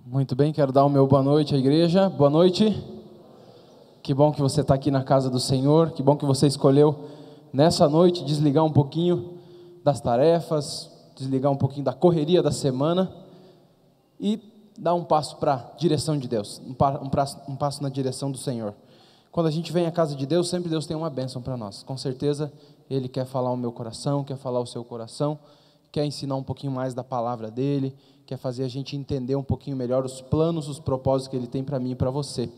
Muito bem, quero dar o meu boa noite à igreja. Boa noite. Que bom que você está aqui na casa do Senhor. Que bom que você escolheu nessa noite desligar um pouquinho das tarefas, desligar um pouquinho da correria da semana e dar um passo para a direção de Deus, um passo na direção do Senhor. Quando a gente vem à casa de Deus, sempre Deus tem uma bênção para nós. Com certeza Ele quer falar o meu coração, quer falar o seu coração, quer ensinar um pouquinho mais da palavra dEle, quer fazer a gente entender um pouquinho melhor os planos, os propósitos que Ele tem para mim e para você.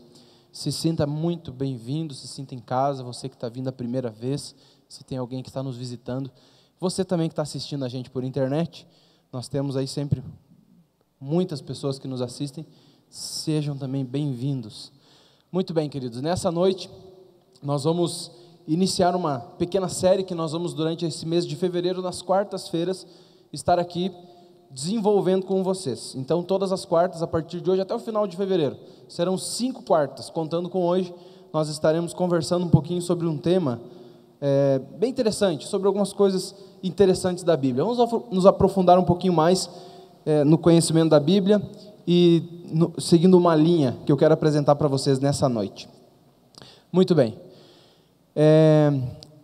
Se sinta muito bem-vindo, se sinta em casa, você que está vindo a primeira vez, se tem alguém que está nos visitando, você também que está assistindo a gente por internet, nós temos aí sempre muitas pessoas que nos assistem, sejam também bem-vindos. Muito bem, queridos, nessa noite nós vamos iniciar uma pequena série que nós vamos durante esse mês de fevereiro, nas quartas-feiras, estar aqui desenvolvendo com vocês. Então todas as quartas, a partir de hoje até o final de fevereiro, serão 5 quartas, contando com hoje, nós estaremos conversando um pouquinho sobre um tema bem interessante, sobre algumas coisas interessantes da Bíblia. Vamos nos aprofundar um pouquinho mais no conhecimento da Bíblia e seguindo uma linha que eu quero apresentar para vocês nessa noite. Muito bem.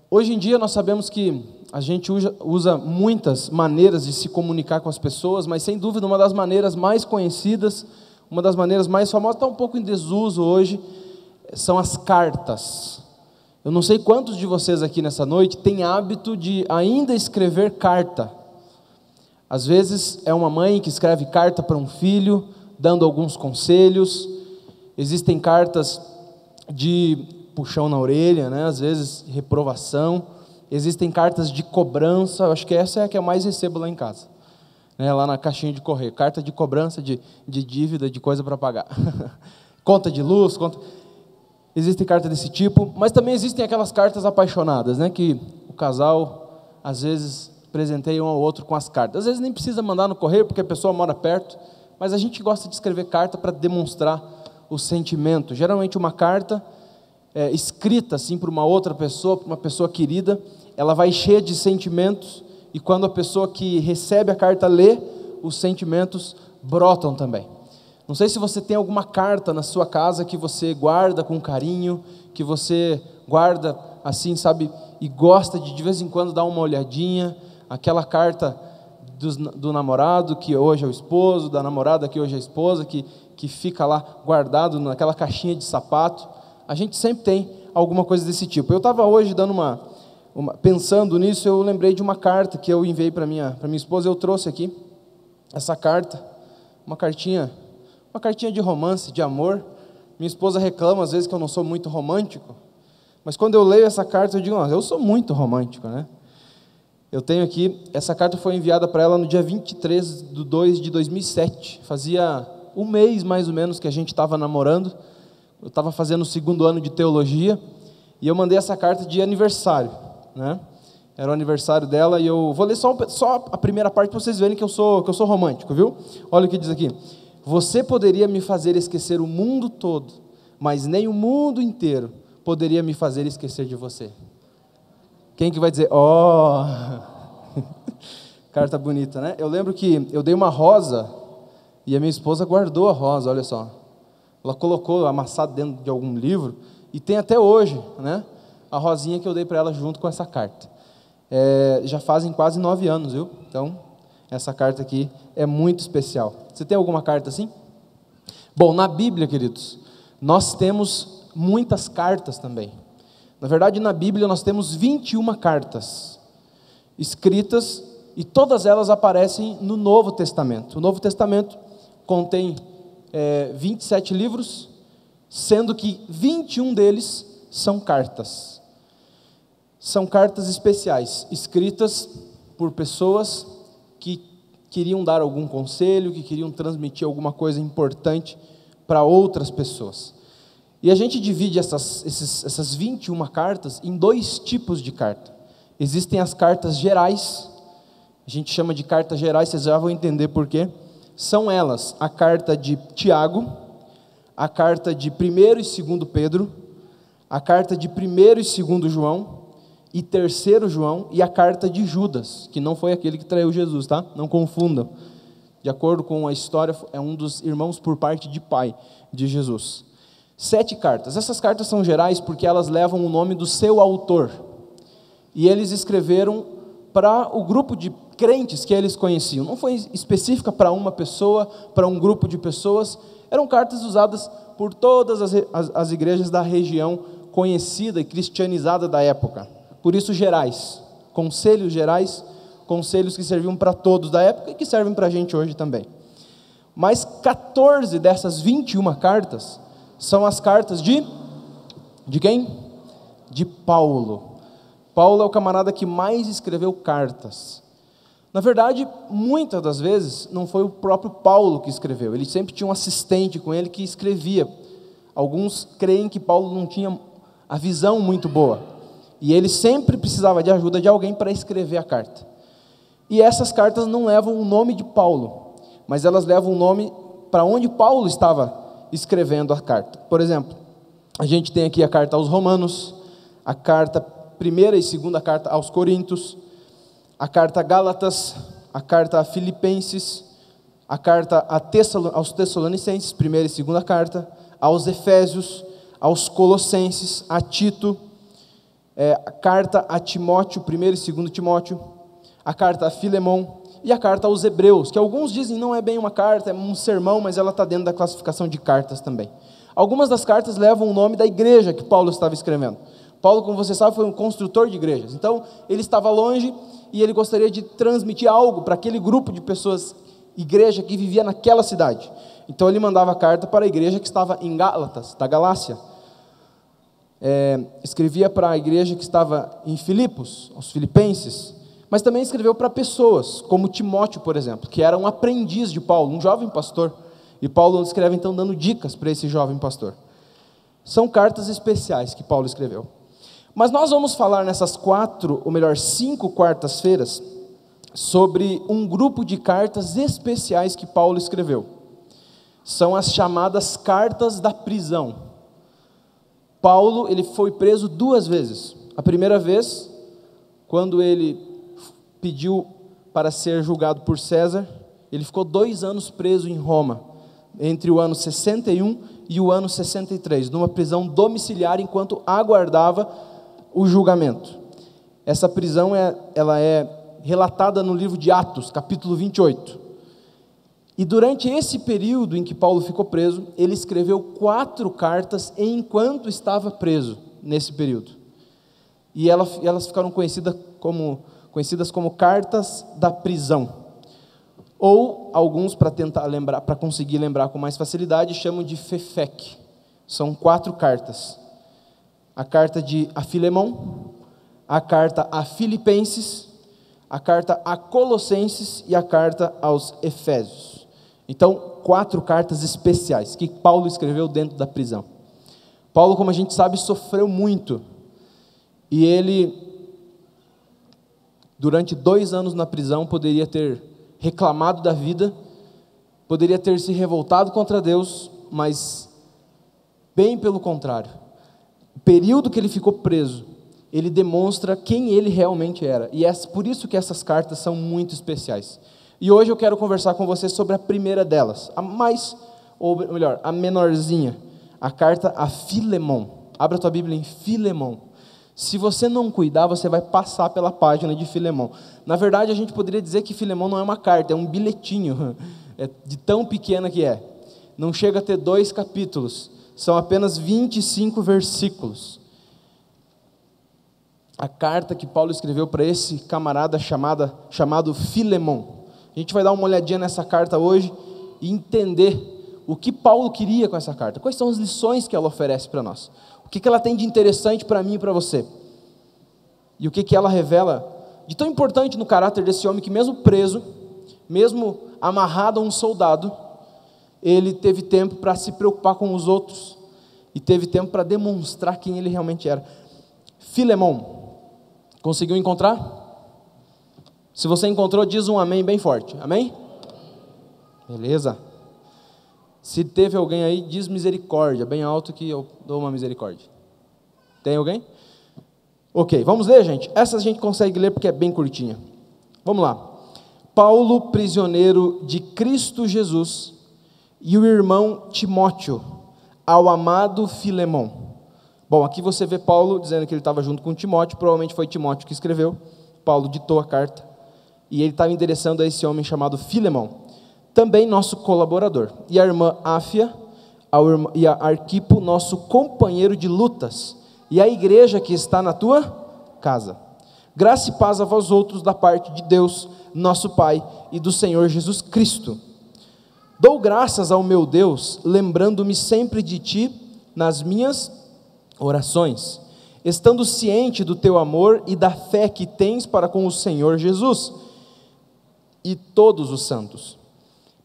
Hoje em dia nós sabemos que a gente usa muitas maneiras de se comunicar com as pessoas, mas sem dúvida uma das maneiras mais conhecidas, uma das maneiras mais famosas, está um pouco em desuso hoje, são as cartas. Eu não sei quantos de vocês aqui nessa noite têm hábito de ainda escrever carta. Às vezes é uma mãe que escreve carta para um filho, dando alguns conselhos. Existem cartas de puxão na orelha, né? Às vezes reprovação. Existem cartas de cobrança, eu acho que essa é a que eu mais recebo lá em casa, né? Lá na caixinha de correio, carta de cobrança de dívida, de coisa para pagar, conta de luz, Existem cartas desse tipo, mas também existem aquelas cartas apaixonadas, né? Que o casal, às vezes, presenteia um ao outro com as cartas. Às vezes nem precisa mandar no correio, porque a pessoa mora perto, mas a gente gosta de escrever carta para demonstrar o sentimento. Geralmente uma carta escrita assim por uma outra pessoa, por uma pessoa querida, ela vai cheia de sentimentos, e quando a pessoa que recebe a carta lê, os sentimentos brotam também. Não sei se você tem alguma carta na sua casa que você guarda com carinho, que você guarda assim, sabe, e gosta de vez em quando dar uma olhadinha, aquela carta do namorado que hoje é o esposo, da namorada que hoje é a esposa, que fica lá guardado naquela caixinha de sapato. A gente sempre tem alguma coisa desse tipo. Eu estava hoje dando pensando nisso, eu lembrei de uma carta que eu enviei para minha esposa. Eu trouxe aqui essa carta, uma cartinha de romance, de amor. Minha esposa reclama às vezes que eu não sou muito romântico, mas quando eu leio essa carta eu digo, eu sou muito romântico, né? Eu tenho aqui, essa carta foi enviada para ela no dia 23/2 de 2007, fazia um mês mais ou menos que a gente estava namorando. Eu estava fazendo o 2º ano de teologia, e eu mandei essa carta de aniversário, né? Era o aniversário dela, e eu vou ler só a primeira parte para vocês verem que eu sou romântico, viu? Olha o que diz aqui: você poderia me fazer esquecer o mundo todo, mas nem o mundo inteiro poderia me fazer esquecer de você. Quem que vai dizer, carta bonita, né? Eu lembro que eu dei uma rosa, e a minha esposa guardou a rosa, olha só. Ela colocou amassado dentro de algum livro, e tem até hoje, né, a rosinha que eu dei para ela junto com essa carta. Já fazem quase 9 anos, viu? Então, essa carta aqui é muito especial. Você tem alguma carta assim? Bom, na Bíblia, queridos, nós temos muitas cartas também. Na verdade, na Bíblia nós temos 21 cartas escritas, e todas elas aparecem no Novo Testamento. O Novo Testamento contém 27 livros, sendo que 21 deles são cartas. São cartas especiais, escritas por pessoas que queriam dar algum conselho, que queriam transmitir alguma coisa importante para outras pessoas. E a gente divide essas 21 cartas em 2 tipos de carta. Existem as cartas gerais, a gente chama de cartas gerais, vocês já vão entender por quê. São elas a carta de Tiago, a carta de 1º e 2º Pedro, a carta de 1º e 2º João, e 3º João, e a carta de Judas, que não foi aquele que traiu Jesus, tá? Não confundam. De acordo com a história, é um dos irmãos por parte de pai de Jesus. 7 cartas. Essas cartas são gerais porque elas levam o nome do seu autor. E eles escreveram para o grupo de crentes que eles conheciam. Não foi específica para uma pessoa, para um grupo de pessoas. Eram cartas usadas por todas as igrejas da região conhecida e cristianizada da época. Por isso, gerais. Conselhos gerais, conselhos que serviam para todos da época e que servem para a gente hoje também. Mas 14 dessas 21 cartas são as cartas de quem? De Paulo. Paulo é o camarada que mais escreveu cartas. Na verdade, muitas das vezes, não foi o próprio Paulo que escreveu. Ele sempre tinha um assistente com ele que escrevia. Alguns creem que Paulo não tinha a visão muito boa. E ele sempre precisava de ajuda de alguém para escrever a carta. E essas cartas não levam o nome de Paulo, mas elas levam o nome para onde Paulo estava escrevendo a carta. Por exemplo, a gente tem aqui a carta aos Romanos, a carta, primeira e segunda carta aos Coríntios, a carta a Gálatas, a carta a Filipenses, a carta aos Tessalonicenses, primeira e segunda carta, aos Efésios, aos Colossenses, a Tito, a carta a Timóteo, primeira e segunda Timóteo, a carta a Filemão e a carta aos Hebreus, que alguns dizem não é bem uma carta, é um sermão, mas ela está dentro da classificação de cartas também. Algumas das cartas levam o nome da igreja que Paulo estava escrevendo. Paulo, como você sabe, foi um construtor de igrejas. Então, ele estava longe e ele gostaria de transmitir algo para aquele grupo de pessoas, igreja que vivia naquela cidade. Então, ele mandava a carta para a igreja que estava em Gálatas, da Galácia. Escrevia para a igreja que estava em Filipos, aos filipenses, mas também escreveu para pessoas, como Timóteo, por exemplo, que era um aprendiz de Paulo, um jovem pastor, e Paulo escreve então dando dicas para esse jovem pastor. São cartas especiais que Paulo escreveu. Mas nós vamos falar nessas 5 quartas-feiras, sobre um grupo de cartas especiais que Paulo escreveu. São as chamadas cartas da prisão. Paulo, ele foi preso 2 vezes. A primeira vez, quando ele pediu para ser julgado por César, ele ficou 2 anos preso em Roma, entre o ano 61 e o ano 63, numa prisão domiciliar, enquanto aguardava o julgamento. Essa prisão ela é relatada no livro de Atos, capítulo 28. E durante esse período em que Paulo ficou preso, ele escreveu 4 cartas enquanto estava preso, nesse período. E elas ficaram conhecidas como cartas da prisão. Ou alguns, para tentar lembrar, para conseguir lembrar com mais facilidade, chamam de Fefec. São 4 cartas. A carta a Filemão, a carta a Filipenses, a carta a Colossenses e a carta aos Efésios. Então, 4 cartas especiais que Paulo escreveu dentro da prisão. Paulo, como a gente sabe, sofreu muito. E ele, durante 2 anos na prisão, poderia ter reclamado da vida, poderia ter se revoltado contra Deus, mas bem pelo contrário. O período que ele ficou preso, ele demonstra quem ele realmente era. E é por isso que essas cartas são muito especiais. E hoje eu quero conversar com você sobre a primeira delas, a menorzinha, a carta a Filemão. Abra a tua Bíblia em Filemão. Se você não cuidar, você vai passar pela página de Filemão. Na verdade, a gente poderia dizer que Filemão não é uma carta, é um bilhetinho, é de tão pequena que é. Não chega a ter 2 capítulos, são apenas 25 versículos. A carta que Paulo escreveu para esse camarada chamado Filemão. A gente vai dar uma olhadinha nessa carta hoje e entender o que Paulo queria com essa carta. Quais são as lições que ela oferece para nós? O que ela tem de interessante para mim e para você? E o que ela revela de tão importante no caráter desse homem que, mesmo preso, mesmo amarrado a um soldado, ele teve tempo para se preocupar com os outros e teve tempo para demonstrar quem ele realmente era. Filemão, conseguiu encontrar? Se você encontrou, diz um amém bem forte. Amém? Beleza. Se teve alguém aí, diz misericórdia, bem alto que eu dou uma misericórdia. Tem alguém? Ok, vamos ler, gente? Essa a gente consegue ler porque é bem curtinha. Vamos lá. Paulo, prisioneiro de Cristo Jesus, e o irmão Timóteo, ao amado Filemon. Bom, aqui você vê Paulo dizendo que ele estava junto com Timóteo, provavelmente foi Timóteo que escreveu, Paulo ditou a carta, e ele estava endereçando a esse homem chamado Filemon, também nosso colaborador, e a irmã Áfia, e a Arquipo, nosso companheiro de lutas, e a igreja que está na tua casa. Graça e paz a vós outros da parte de Deus, nosso Pai, e do Senhor Jesus Cristo. Dou graças ao meu Deus, lembrando-me sempre de ti nas minhas orações, estando ciente do teu amor e da fé que tens para com o Senhor Jesus e todos os santos,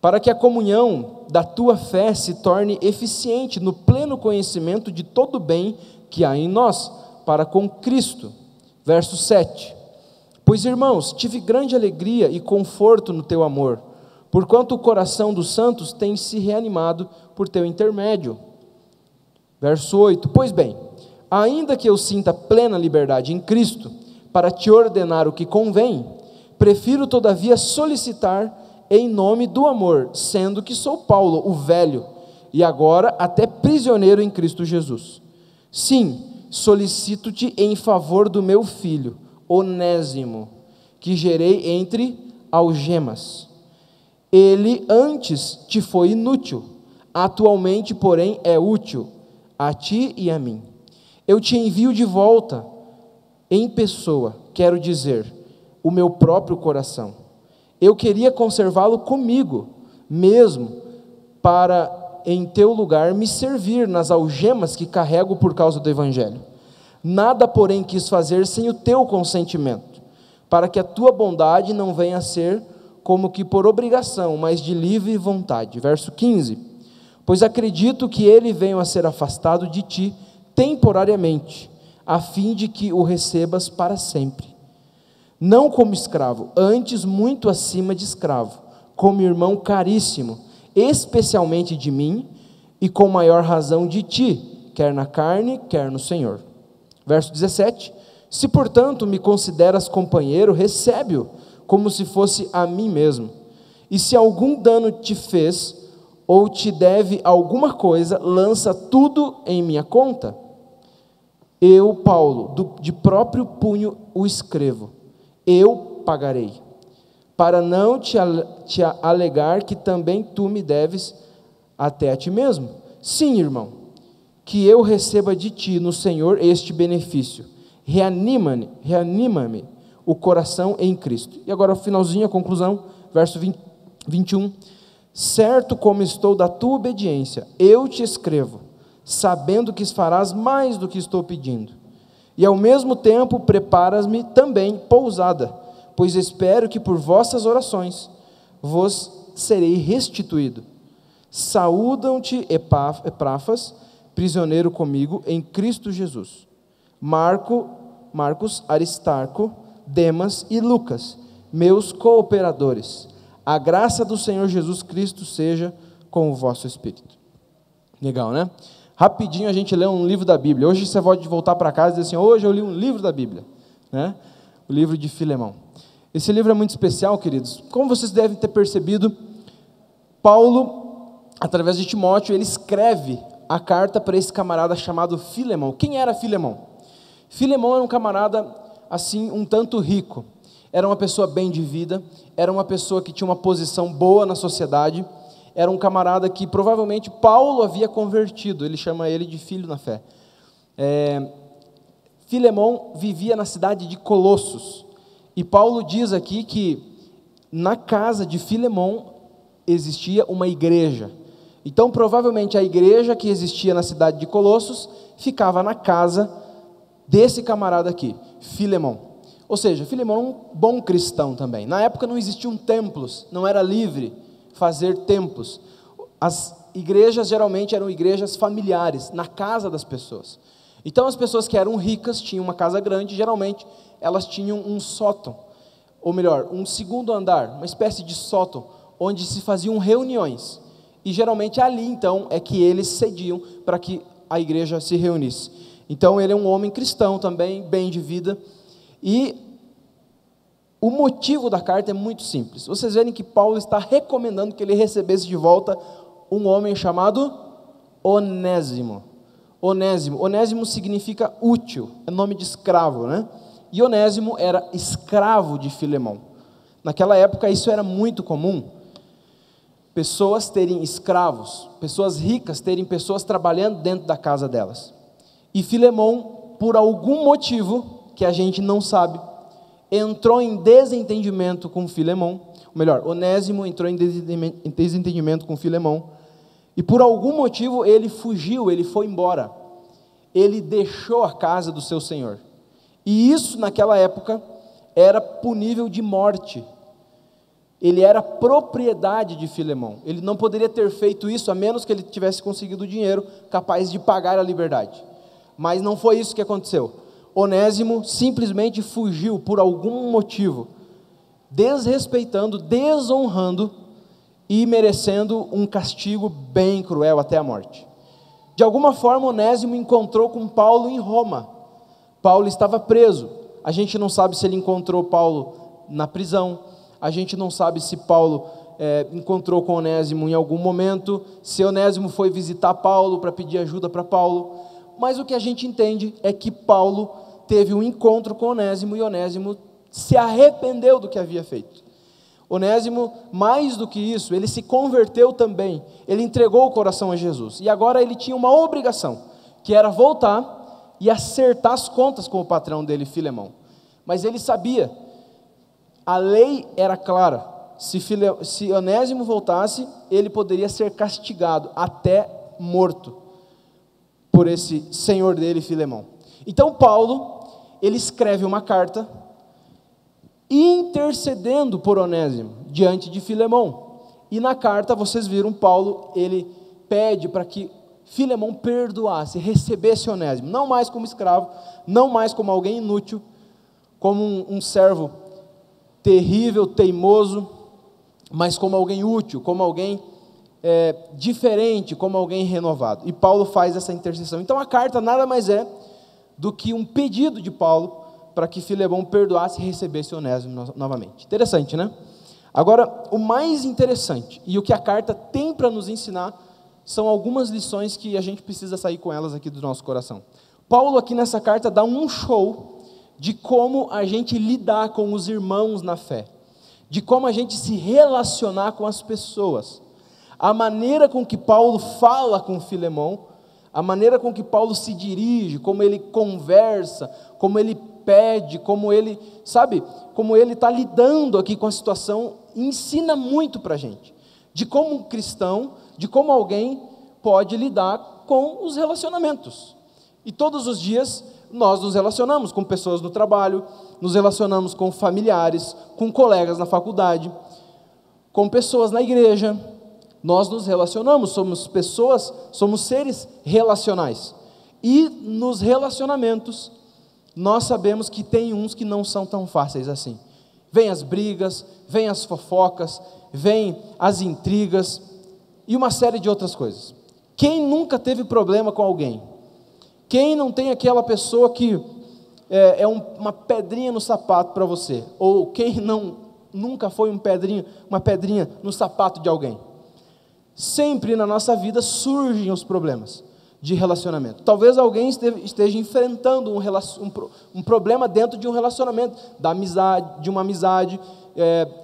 para que a comunhão da tua fé se torne eficiente no pleno conhecimento de todo o bem que há em nós, para com Cristo. Verso 7. Pois, irmãos, tive grande alegria e conforto no teu amor, porquanto o coração dos santos tem se reanimado por teu intermédio. Verso 8. Pois bem, ainda que eu sinta plena liberdade em Cristo, para te ordenar o que convém, prefiro todavia solicitar em nome do amor, sendo que sou Paulo, o velho, e agora até prisioneiro em Cristo Jesus. Sim, solicito-te em favor do meu filho, Onésimo, que gerei entre algemas. Ele antes te foi inútil, atualmente, porém, é útil a ti e a mim. Eu te envio de volta em pessoa, quero dizer, o meu próprio coração. Eu queria conservá-lo comigo, mesmo para, em teu lugar, me servir nas algemas que carrego por causa do Evangelho. Nada, porém, quis fazer sem o teu consentimento, para que a tua bondade não venha a ser como que por obrigação, mas de livre vontade. Verso 15. Pois acredito que ele venha a ser afastado de ti temporariamente, a fim de que o recebas para sempre. Não como escravo, antes muito acima de escravo, como irmão caríssimo, especialmente de mim, e com maior razão de ti, quer na carne, quer no Senhor. Verso 17. Se, portanto, me consideras companheiro, recebe-o, como se fosse a mim mesmo. E se algum dano te fez, ou te deve alguma coisa, lança tudo em minha conta. Eu, Paulo, de próprio punho o escrevo. Eu pagarei, para não te alegar que também tu me deves até a ti mesmo. Sim, irmão, que eu receba de ti no Senhor este benefício. Reanima-me o coração em Cristo. E agora o finalzinho, a conclusão, verso 21. Certo como estou da tua obediência, eu te escrevo, sabendo que farás mais do que estou pedindo. E ao mesmo tempo preparas-me também pousada, pois espero que por vossas orações vos serei restituído. Saúdam-te Epáfras, prisioneiro comigo em Cristo Jesus. Marcos, Aristarco, Demas e Lucas, meus cooperadores. A graça do Senhor Jesus Cristo seja com o vosso espírito. Legal, né? Rapidinho a gente lê um livro da Bíblia. Hoje você pode voltar para casa e dizer assim, hoje eu li um livro da Bíblia, né? O livro de Filemão. Esse livro é muito especial, queridos. Como vocês devem ter percebido, Paulo, através de Timóteo, ele escreve a carta para esse camarada chamado Filemão. Quem era Filemão? Filemão era um camarada, assim, um tanto rico. Era uma pessoa bem de vida, era uma pessoa que tinha uma posição boa na sociedade, era um camarada que provavelmente Paulo havia convertido, ele chama ele de filho na fé. Filemão vivia na cidade de Colossos, e Paulo diz aqui que na casa de Filemão existia uma igreja. Então provavelmente a igreja que existia na cidade de Colossos ficava na casa desse camarada aqui, Filemão. Ou seja, Filemão era um bom cristão também. Na época não existiam templos, não era livre fazer templos. As igrejas geralmente eram igrejas familiares, na casa das pessoas. Então as pessoas que eram ricas tinham uma casa grande, geralmente elas tinham um sótão, ou melhor, um segundo andar, uma espécie de sótão, onde se faziam reuniões. E geralmente ali então é que eles cediam para que a igreja se reunisse. Então ele é um homem cristão também, bem de vida. E O motivo da carta é muito simples. Vocês verem que Paulo está recomendando que ele recebesse de volta um homem chamado Onésimo. Onésimo significa útil, é nome de escravo, né? E Onésimo era escravo de Filemão. Naquela época isso era muito comum. Pessoas terem escravos, pessoas ricas terem pessoas trabalhando dentro da casa delas. E Filemão, por algum motivo que a gente não sabe, entrou em desentendimento com Filemão, ou melhor, Onésimo entrou em desentendimento com Filemão, e por algum motivo ele fugiu, ele foi embora, ele deixou a casa do seu senhor, e isso naquela época era punível de morte. Ele era propriedade de Filemão, ele não poderia ter feito isso a menos que ele tivesse conseguido dinheiro capaz de pagar a liberdade, mas não foi isso que aconteceu. Onésimo simplesmente fugiu por algum motivo, desrespeitando, desonrando e merecendo um castigo bem cruel até a morte. De alguma forma, Onésimo encontrou com Paulo em Roma. Paulo estava preso. A gente não sabe se ele encontrou Paulo na prisão, a gente não sabe se Paulo encontrou com Onésimo em algum momento, se Onésimo foi visitar Paulo para pedir ajuda para Paulo, mas o que a gente entende é que Paulo teve um encontro com Onésimo e Onésimo se arrependeu do que havia feito. Onésimo, mais do que isso, ele se converteu também, ele entregou o coração a Jesus, e agora ele tinha uma obrigação, que era voltar e acertar as contas com o patrão dele, Filemão. Mas ele sabia, a lei era clara, se Onésimo voltasse, ele poderia ser castigado, até morto, por esse senhor dele, Filemão. Então Paulo, ele escreve uma carta, intercedendo por Onésimo, diante de Filemão, e na carta, vocês viram, Paulo, ele pede para que Filemão perdoasse, recebesse Onésimo, não mais como escravo, não mais como alguém inútil, como um servo terrível, teimoso, mas como alguém útil, como alguém diferente, como alguém renovado. E Paulo faz essa intercessão. Então a carta nada mais é do que um pedido de Paulo para que Filemão perdoasse e recebesse Onésimo novamente. Interessante, né? Agora, o mais interessante, e o que a carta tem para nos ensinar, são algumas lições que a gente precisa sair com elas aqui do nosso coração. Paulo aqui nessa carta dá um show de como a gente lidar com os irmãos na fé, de como a gente se relacionar com as pessoas. A maneira com que Paulo fala com Filemão, a maneira com que Paulo se dirige, como ele conversa, como ele pede, como ele, sabe, como ele está lidando aqui com a situação, ensina muito para a gente, de como um cristão, de como alguém pode lidar com os relacionamentos. E todos os dias nós nos relacionamos com pessoas no trabalho, nos relacionamos com familiares, com colegas na faculdade, com pessoas na igreja. Nós nos relacionamos, somos pessoas, somos seres relacionais. E nos relacionamentos, nós sabemos que tem uns que não são tão fáceis assim. Vêm as brigas, vêm as fofocas, vêm as intrigas e uma série de outras coisas. Quem nunca teve problema com alguém? Quem não tem aquela pessoa que uma pedrinha no sapato para você? Ou quem nunca foi uma pedrinha no sapato de alguém? Sempre na nossa vida surgem os problemas de relacionamento. Talvez alguém esteja enfrentando um problema dentro de um relacionamento, de uma amizade,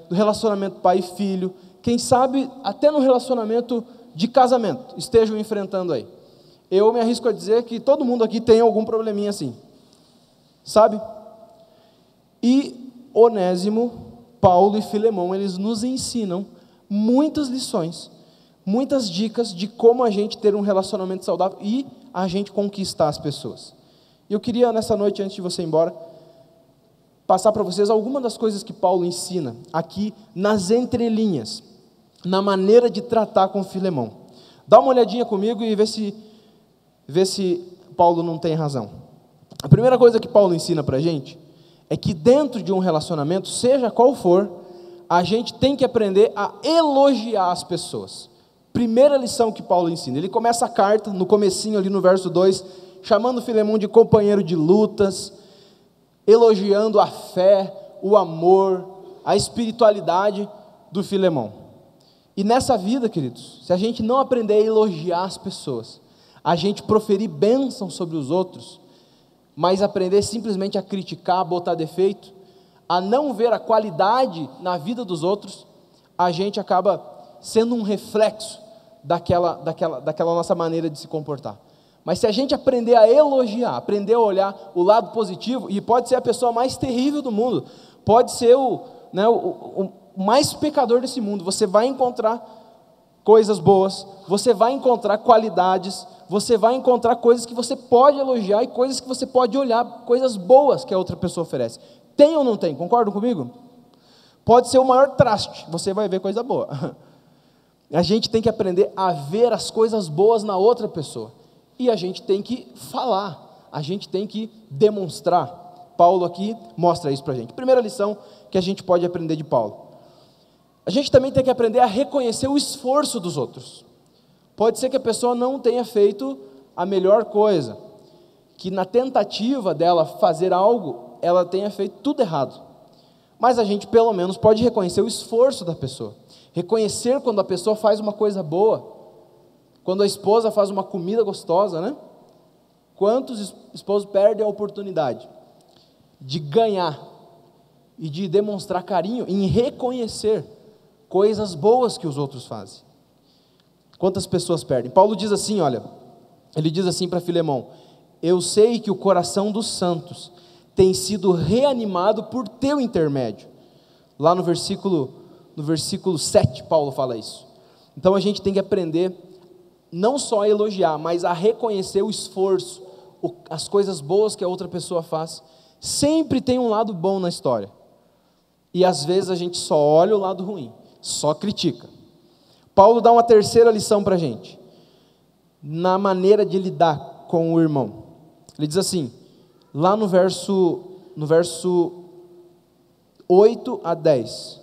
do relacionamento pai e filho. Quem sabe até no relacionamento de casamento estejam enfrentando aí. Eu me arrisco a dizer que todo mundo aqui tem algum probleminha assim, sabe? E Onésimo, Paulo e Filemão, eles nos ensinam muitas lições, muitas dicas de como a gente ter um relacionamento saudável e a gente conquistar as pessoas. E eu queria nessa noite, antes de você ir embora, passar para vocês algumas das coisas que Paulo ensina aqui nas entrelinhas, na maneira de tratar com Filemão. Dá uma olhadinha comigo e vê se Paulo não tem razão. A primeira coisa que Paulo ensina para a gente é que dentro de um relacionamento, seja qual for, a gente tem que aprender a elogiar as pessoas. Primeira lição que Paulo ensina, ele começa a carta, no comecinho ali no verso 2, chamando Filemão de companheiro de lutas, elogiando a fé, o amor, a espiritualidade do Filemão. E nessa vida, queridos, se a gente não aprender a elogiar as pessoas, a gente proferir bênção sobre os outros, mas aprender simplesmente a criticar, a botar defeito, a não ver a qualidade na vida dos outros, a gente acaba sendo um reflexo daquela nossa maneira de se comportar. Mas se a gente aprender a elogiar, aprender a olhar o lado positivo, e pode ser a pessoa mais terrível do mundo, pode ser o mais pecador desse mundo, você vai encontrar coisas boas, você vai encontrar qualidades, você vai encontrar coisas que você pode elogiar e coisas que você pode olhar, coisas boas que a outra pessoa oferece. Tem ou não tem? Concordam comigo? Pode ser o maior traste, você vai ver coisa boa. A gente tem que aprender a ver as coisas boas na outra pessoa. E a gente tem que falar, a gente tem que demonstrar. Paulo aqui mostra isso para a gente. Primeira lição que a gente pode aprender de Paulo. A gente também tem que aprender a reconhecer o esforço dos outros. Pode ser que a pessoa não tenha feito a melhor coisa, que na tentativa dela fazer algo, ela tenha feito tudo errado. Mas a gente pelo menos pode reconhecer o esforço da pessoa. Reconhecer quando a pessoa faz uma coisa boa. Quando a esposa faz uma comida gostosa, né? Quantos esposos perdem a oportunidade de ganhar e de demonstrar carinho em reconhecer coisas boas que os outros fazem? Quantas pessoas perdem? Paulo diz assim, olha, ele diz assim para Filemão: eu sei que o coração dos santos tem sido reanimado por teu intermédio. Lá no versículo 7, Paulo fala isso. Então a gente tem que aprender não só a elogiar, mas a reconhecer o esforço, as coisas boas que a outra pessoa faz. Sempre tem um lado bom na história. E às vezes a gente só olha o lado ruim, só critica. Paulo dá uma terceira lição para a gente, na maneira de lidar com o irmão. Ele diz assim, lá no verso 8 a 10,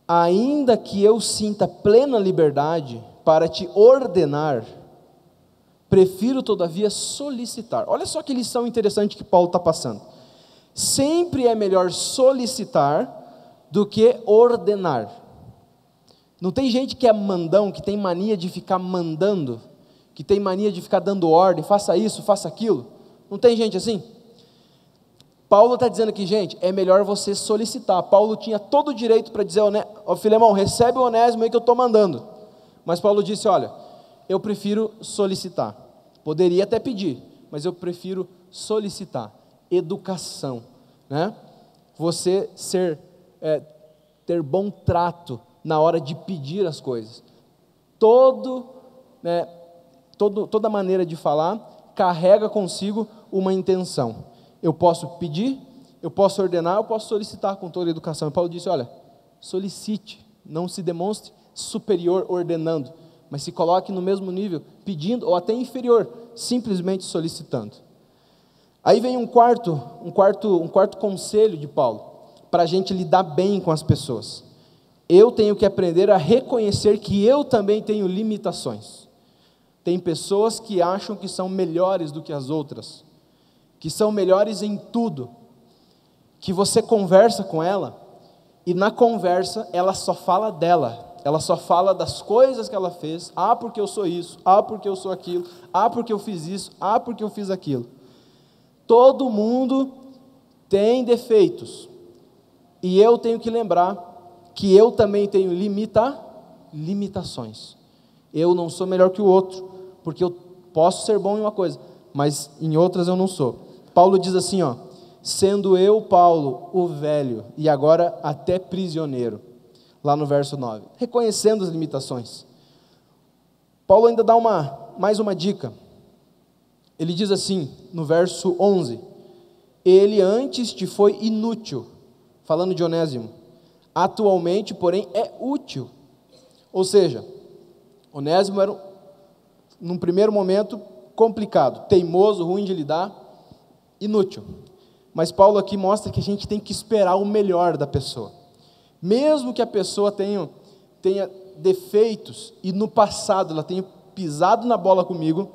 ainda que eu sinta plena liberdade para te ordenar, prefiro todavia solicitar. Olha só que lição interessante que Paulo está passando. Sempre é melhor solicitar do que ordenar. Não tem gente que é mandão, que tem mania de ficar mandando, que tem mania de ficar dando ordem, faça isso, faça aquilo. Não tem gente assim? Paulo está dizendo aqui, gente, é melhor você solicitar. Paulo tinha todo o direito para dizer, ó Filemão, recebe o Onésimo aí que eu estou mandando. Mas Paulo disse, olha, eu prefiro solicitar. Poderia até pedir, mas eu prefiro solicitar. Educação, né? Você ter bom trato na hora de pedir as coisas. Toda maneira de falar carrega consigo uma intenção. Eu posso pedir, eu posso ordenar, eu posso solicitar com toda a educação. E Paulo disse, olha, solicite, não se demonstre superior ordenando, mas se coloque no mesmo nível, pedindo, ou até inferior, simplesmente solicitando. Aí vem um quarto conselho de Paulo, para a gente lidar bem com as pessoas. Eu tenho que aprender a reconhecer que eu também tenho limitações. Tem pessoas que acham que são melhores do que as outras, que são melhores em tudo, que você conversa com ela, e na conversa ela só fala dela, ela só fala das coisas que ela fez, porque eu sou isso, porque eu sou aquilo, porque eu fiz isso, porque eu fiz aquilo. Todo mundo tem defeitos, e eu tenho que lembrar que eu também tenho limitações. Eu não sou melhor que o outro, porque eu posso ser bom em uma coisa, mas em outras eu não sou. Paulo diz assim, sendo eu, Paulo, o velho, e agora até prisioneiro, lá no verso 9, reconhecendo as limitações. Paulo ainda dá mais uma dica. Ele diz assim, no verso 11, ele antes te foi inútil, falando de Onésimo, atualmente, porém, é útil. Ou seja, Onésimo era, num primeiro momento, complicado, teimoso, ruim de lidar, inútil. Mas Paulo aqui mostra que a gente tem que esperar o melhor da pessoa. Mesmo que a pessoa tenha defeitos e no passado ela tenha pisado na bola comigo,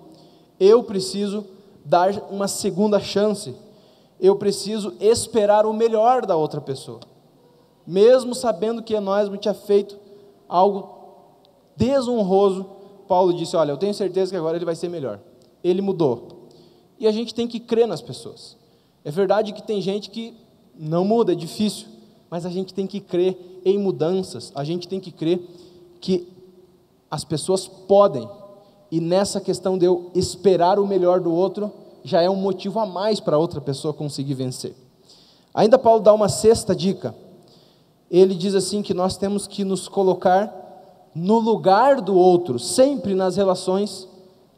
eu preciso dar uma segunda chance. eu preciso esperar o melhor da outra pessoa. Mesmo sabendo que nós me tinha feito algo desonroso, Paulo disse, olha, eu tenho certeza que agora ele vai ser melhor. Ele mudou. E a gente tem que crer nas pessoas. É verdade que tem gente que não muda, é difícil, mas a gente tem que crer em mudanças, a gente tem que crer que as pessoas podem, e nessa questão de eu esperar o melhor do outro, já é um motivo a mais para a outra pessoa conseguir vencer. Ainda Paulo dá uma sexta dica, ele diz assim que nós temos que nos colocar no lugar do outro, sempre nas relações,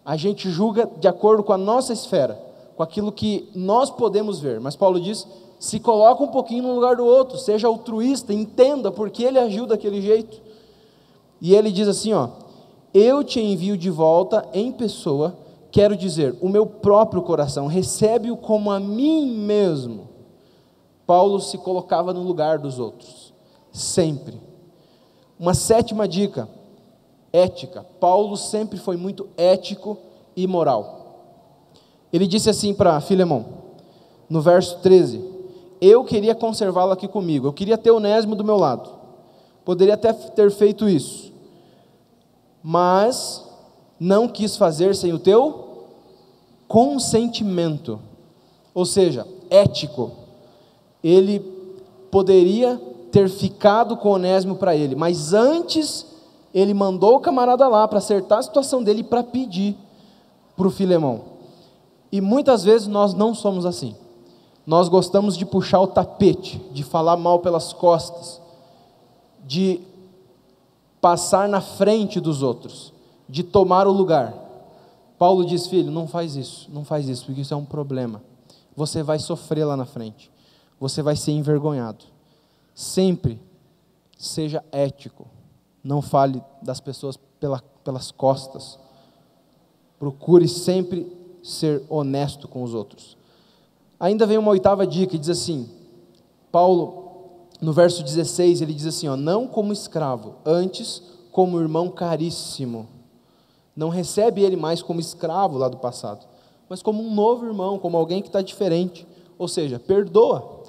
a gente julga de acordo com a nossa esfera, com aquilo que nós podemos ver, mas Paulo diz, se coloca um pouquinho no lugar do outro, seja altruísta, entenda porque ele agiu daquele jeito, e ele diz assim, eu te envio de volta em pessoa, quero dizer, o meu próprio coração, recebe-o como a mim mesmo. Paulo se colocava no lugar dos outros, sempre. Uma sétima dica, ética. Paulo sempre foi muito ético e moral. Ele disse assim para Filemão, no verso 13, eu queria conservá-lo aqui comigo, eu queria ter Onésimo do meu lado, poderia até ter feito isso, mas não quis fazer sem o teu consentimento, ou seja, ético. Ele poderia ter ficado com Onésimo para ele, mas antes ele mandou o camarada lá para acertar a situação dele para pedir para o Filemão. E muitas vezes nós não somos assim. Nós gostamos de puxar o tapete, de falar mal pelas costas, de passar na frente dos outros, de tomar o lugar. Paulo diz, filho, não faz isso, porque isso é um problema. Você vai sofrer lá na frente, você vai ser envergonhado. Sempre seja ético, não fale das pessoas pelas costas. Procure sempre ser honesto com os outros. Ainda vem uma oitava dica, diz assim, Paulo, no verso 16, ele diz assim, não como escravo, antes como irmão caríssimo. Não recebe ele mais como escravo lá do passado, mas como um novo irmão, como alguém que está diferente. Ou seja, perdoa,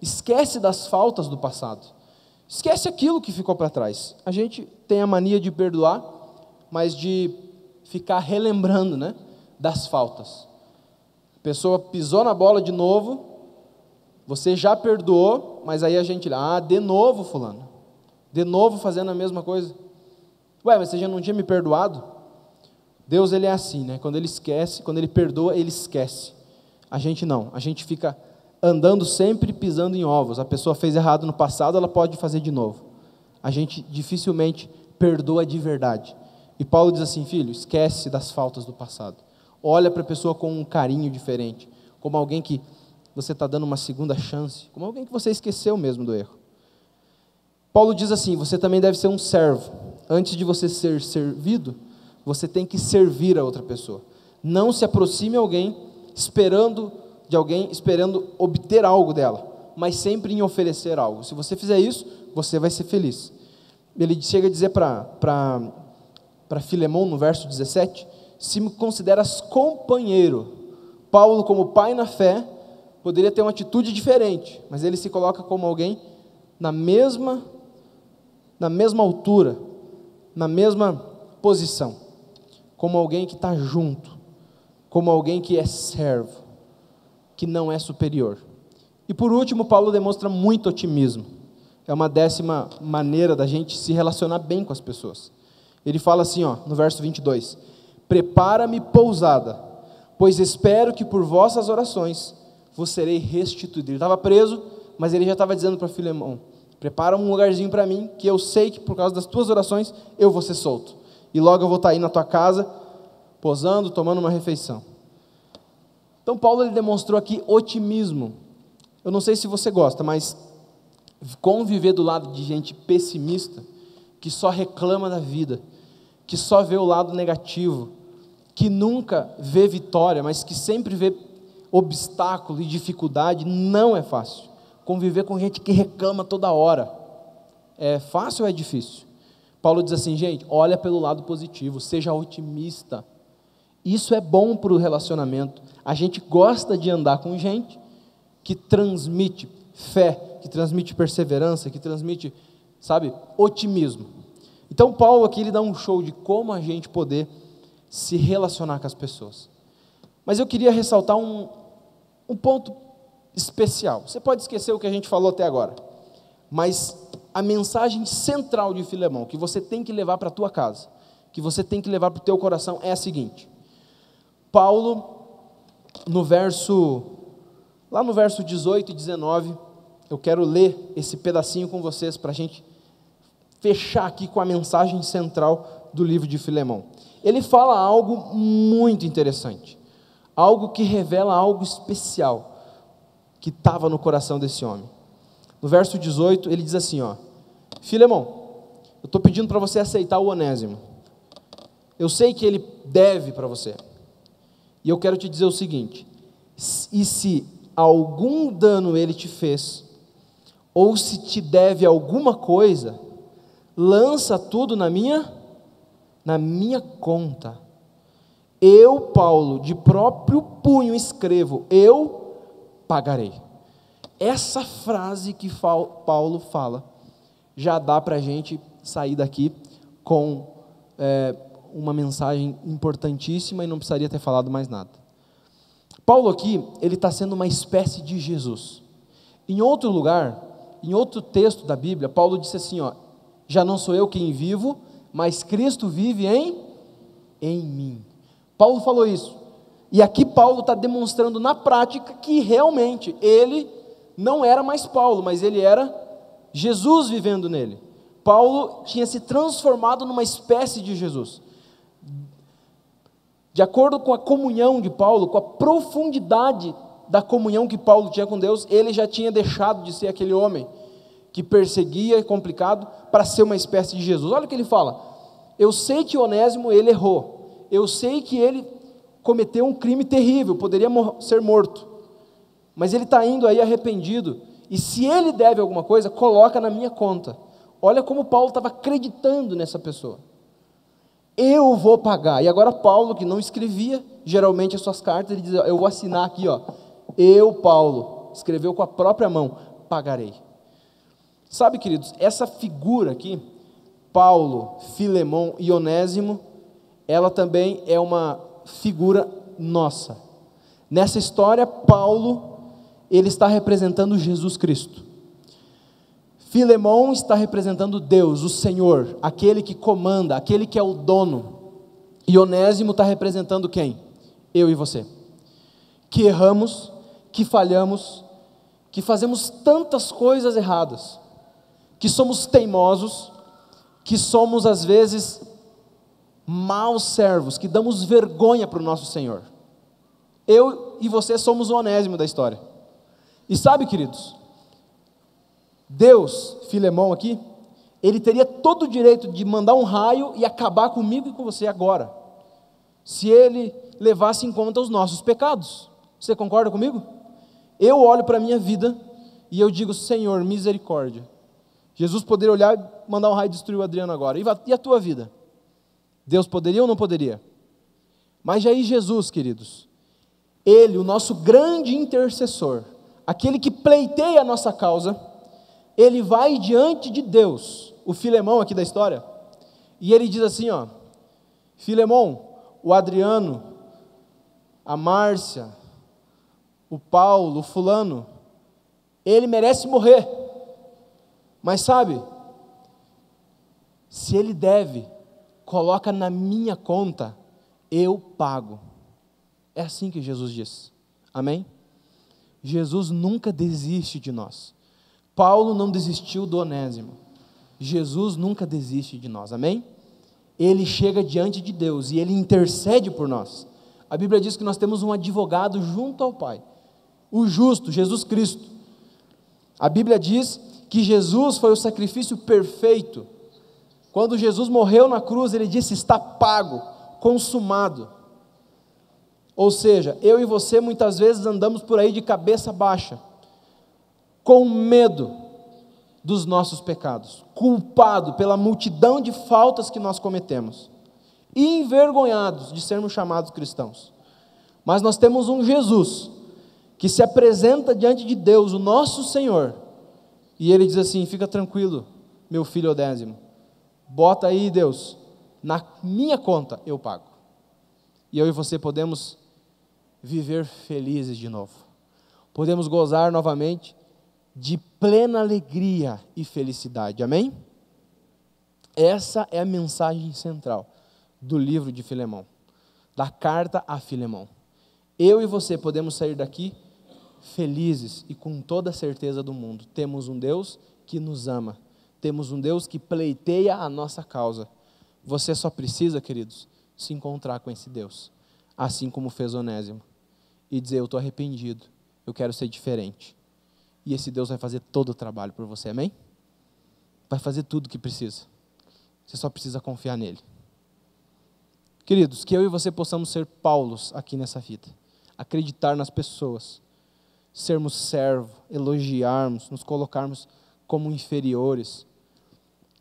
esquece das faltas do passado, esquece aquilo que ficou para trás. A gente tem a mania de perdoar, mas de ficar relembrando, das faltas. A pessoa pisou na bola de novo, você já perdoou, mas aí a gente, de novo fulano, de novo fazendo a mesma coisa. Ué, mas você já não tinha me perdoado? Deus, ele é assim, quando ele esquece, quando ele perdoa, ele esquece. A gente não, a gente fica andando sempre pisando em ovos. A pessoa fez errado no passado, ela pode fazer de novo. A gente dificilmente perdoa de verdade. E Paulo diz assim, filho, esquece das faltas do passado. Olha para a pessoa com um carinho diferente, como alguém que você está dando uma segunda chance, como alguém que você esqueceu mesmo do erro. Paulo diz assim, você também deve ser um servo. Antes de você ser servido, você tem que servir a outra pessoa. Não se aproxime esperando obter algo dela, mas sempre em oferecer algo. Se você fizer isso, você vai ser feliz. Ele chega a dizer para Filemão, no verso 17, se me consideras companheiro. Paulo, como pai na fé, poderia ter uma atitude diferente, mas ele se coloca como alguém na mesma altura, na mesma posição, como alguém que está junto, como alguém que é servo, que não é superior. E por último, Paulo demonstra muito otimismo. É uma 10ª maneira da gente se relacionar bem com as pessoas. Ele fala assim, no verso 22, prepara-me pousada, pois espero que por vossas orações vos serei restituído. Ele estava preso, mas ele já estava dizendo para Filemão, prepara um lugarzinho para mim, que eu sei que por causa das tuas orações eu vou ser solto. E logo eu vou estar aí na tua casa, posando, tomando uma refeição. Então Paulo ele demonstrou aqui otimismo. Eu não sei se você gosta, mas conviver do lado de gente pessimista, que só reclama da vida, que só vê o lado negativo, que nunca vê vitória, mas que sempre vê obstáculo e dificuldade, não é fácil. Conviver com gente que reclama toda hora, é fácil ou é difícil? Paulo diz assim, gente, olha pelo lado positivo, seja otimista. Isso é bom para o relacionamento. A gente gosta de andar com gente que transmite fé, que transmite perseverança, que transmite, sabe, otimismo. Então Paulo aqui ele dá um show de como a gente poder se relacionar com as pessoas. Mas eu queria ressaltar um ponto especial. Você pode esquecer o que a gente falou até agora, mas a mensagem central de Filemão, que você tem que levar para a tua casa, que você tem que levar para o teu coração, é a seguinte. Paulo, lá no verso 18 e 19, eu quero ler esse pedacinho com vocês, para a gente fechar aqui com a mensagem central do livro de Filemão. Ele fala algo muito interessante, algo que revela algo especial, que estava no coração desse homem. No verso 18, ele diz assim, Filemão, eu estou pedindo para você aceitar o Onésimo. Eu sei que ele deve para você. E eu quero te dizer o seguinte, e se algum dano ele te fez, ou se te deve alguma coisa, lança tudo na minha conta. Eu, Paulo, de próprio punho escrevo, eu pagarei. Essa frase que Paulo fala, já dá para a gente sair daqui com uma mensagem importantíssima e não precisaria ter falado mais nada. Paulo aqui, ele está sendo uma espécie de Jesus. Em outro lugar, em outro texto da Bíblia, Paulo disse assim, já não sou eu quem vivo, mas Cristo vive em mim. Paulo falou isso. E aqui Paulo está demonstrando na prática que realmente ele não era mais Paulo, mas ele era Jesus vivendo nele. Paulo tinha se transformado numa espécie de Jesus. De acordo com a comunhão de Paulo, com a profundidade da comunhão que Paulo tinha com Deus, ele já tinha deixado de ser aquele homem que perseguia e complicado para ser uma espécie de Jesus. Olha o que ele fala, eu sei que Onésimo ele errou, eu sei que ele cometeu um crime terrível, poderia ser morto, mas ele está indo aí arrependido, e se ele deve alguma coisa, coloca na minha conta. Olha como Paulo estava acreditando nessa pessoa. Eu vou pagar. E agora Paulo, que não escrevia geralmente as suas cartas, ele diz, eu vou assinar aqui, eu, Paulo, escreveu com a própria mão, pagarei. Sabe, queridos, essa figura aqui, Paulo, Filemão e Onésimo, ela também é uma figura nossa. Nessa história, Paulo, ele está representando Jesus Cristo. Filemão está representando Deus, o Senhor, aquele que comanda, aquele que é o dono. E Onésimo está representando quem? Eu e você. Que erramos, que falhamos, que fazemos tantas coisas erradas, que somos teimosos, que somos às vezes maus servos, que damos vergonha para o nosso Senhor. Eu e você somos o Onésimo da história. E sabe, queridos, Deus, Filemão aqui, ele teria todo o direito de mandar um raio e acabar comigo e com você agora, se ele levasse em conta os nossos pecados. Você concorda comigo? Eu olho para a minha vida e eu digo, Senhor, misericórdia. Jesus poderia olhar e mandar um raio e destruir o Adriano agora. E a tua vida? Deus poderia ou não poderia? Mas aí Jesus, queridos, ele, o nosso grande intercessor, aquele que pleiteia a nossa causa, ele vai diante de Deus, o Filemão aqui da história, e ele diz assim, Filemão, o Adriano, a Márcia, o Paulo, o fulano, ele merece morrer, mas sabe, se ele deve, coloca na minha conta, eu pago. É assim que Jesus diz, amém? Jesus nunca desiste de nós. Paulo não desistiu do Onésimo. Jesus nunca desiste de nós, amém? Ele chega diante de Deus e ele intercede por nós. A Bíblia diz que nós temos um advogado junto ao Pai, o justo, Jesus Cristo. A Bíblia diz que Jesus foi o sacrifício perfeito. Quando Jesus morreu na cruz, ele disse, está pago, consumado. Ou seja, eu e você muitas vezes andamos por aí de cabeça baixa, com medo dos nossos pecados, culpado pela multidão de faltas que nós cometemos, e envergonhados de sermos chamados cristãos. Mas nós temos um Jesus, que se apresenta diante de Deus, o nosso Senhor, e ele diz assim: fica tranquilo, meu filho Onésimo, bota aí, Deus, na minha conta eu pago. E eu e você podemos viver felizes de novo, podemos gozar novamente de plena alegria e felicidade, amém? Essa é a mensagem central do livro de Filemão, da carta a Filemão. Eu e você podemos sair daqui felizes e com toda a certeza do mundo. Temos um Deus que nos ama, temos um Deus que pleiteia a nossa causa. Você só precisa, queridos, se encontrar com esse Deus, assim como fez Onésimo, e dizer: eu estou arrependido, eu quero ser diferente. E esse Deus vai fazer todo o trabalho por você, amém? Vai fazer tudo o que precisa. Você só precisa confiar nele. Queridos, que eu e você possamos ser Paulos aqui nessa vida. Acreditar nas pessoas. Sermos servo, elogiarmos, nos colocarmos como inferiores.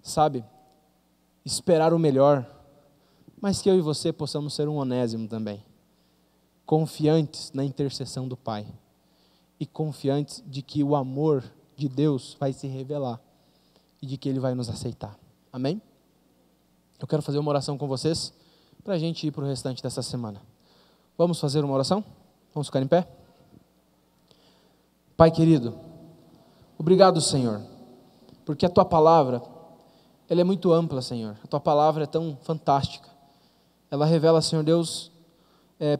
Sabe? Esperar o melhor. Mas que eu e você possamos ser um Onésimo também. Confiantes na intercessão do Pai. E confiantes de que o amor de Deus vai se revelar. E de que Ele vai nos aceitar. Amém? Eu quero fazer uma oração com vocês, para a gente ir para o restante dessa semana. Vamos fazer uma oração? Vamos ficar em pé? Pai querido, obrigado, Senhor, porque a Tua palavra, ela é muito ampla, Senhor. A Tua palavra é tão fantástica. Ela revela, Senhor Deus,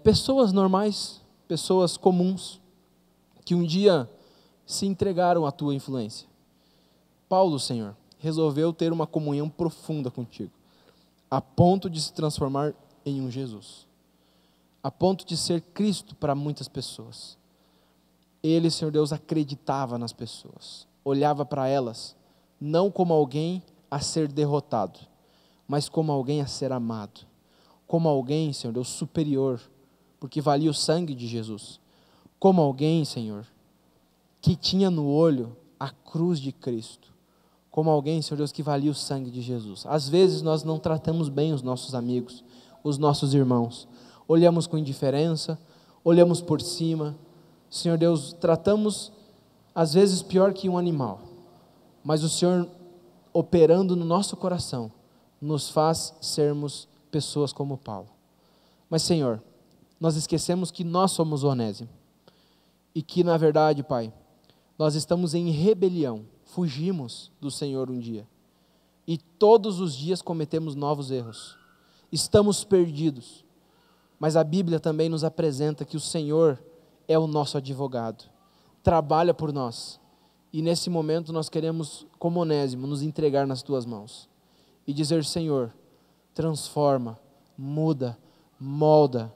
pessoas normais, pessoas comuns, que um dia se entregaram à Tua influência. Paulo, Senhor, resolveu ter uma comunhão profunda contigo, a ponto de se transformar em um Jesus, a ponto de ser Cristo para muitas pessoas. Ele, Senhor Deus, acreditava nas pessoas, olhava para elas, não como alguém a ser derrotado, mas como alguém a ser amado, como alguém, Senhor Deus, superior, porque valia o sangue de Jesus, como alguém, Senhor, que tinha no olho a cruz de Cristo, como alguém, Senhor Deus, que valia o sangue de Jesus. Às vezes nós não tratamos bem os nossos amigos, os nossos irmãos, olhamos com indiferença, olhamos por cima, Senhor Deus, tratamos às vezes pior que um animal, mas o Senhor, operando no nosso coração, nos faz sermos pessoas como Paulo. Mas, Senhor, nós esquecemos que nós somos o Onésimo, e que na verdade, Pai, nós estamos em rebelião, fugimos do Senhor um dia, e todos os dias cometemos novos erros, estamos perdidos, mas a Bíblia também nos apresenta que o Senhor é o nosso advogado, trabalha por nós, e nesse momento nós queremos, como Onésimo, nos entregar nas Tuas mãos, e dizer: Senhor, transforma, muda, molda,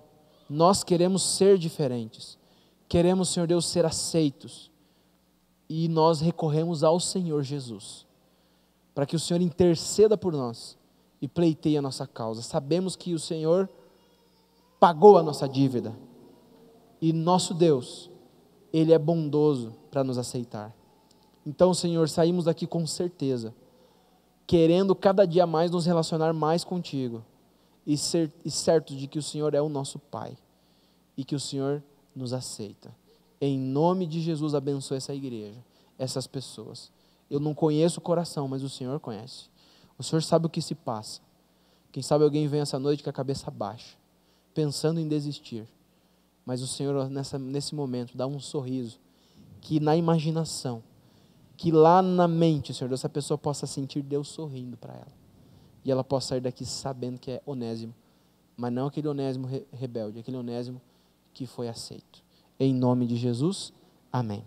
nós queremos ser diferentes, queremos, Senhor Deus, ser aceitos, e nós recorremos ao Senhor Jesus, para que o Senhor interceda por nós, e pleiteie a nossa causa. Sabemos que o Senhor pagou a nossa dívida, e nosso Deus, Ele é bondoso para nos aceitar. Então, Senhor, saímos daqui com certeza, querendo cada dia mais nos relacionar mais contigo, e certo de que o Senhor é o nosso Pai, e que o Senhor nos aceita. Em nome de Jesus, abençoe essa igreja, essas pessoas. Eu não conheço o coração, mas o Senhor conhece. O Senhor sabe o que se passa. Quem sabe alguém vem essa noite com a cabeça baixa, pensando em desistir. Mas o Senhor, nesse momento, dá um sorriso, que na imaginação, que lá na mente, Senhor, essa pessoa possa sentir Deus sorrindo para ela. E ela possa sair daqui sabendo que é Onésimo, mas não aquele Onésimo rebelde, aquele Onésimo que foi aceito. Em nome de Jesus, amém.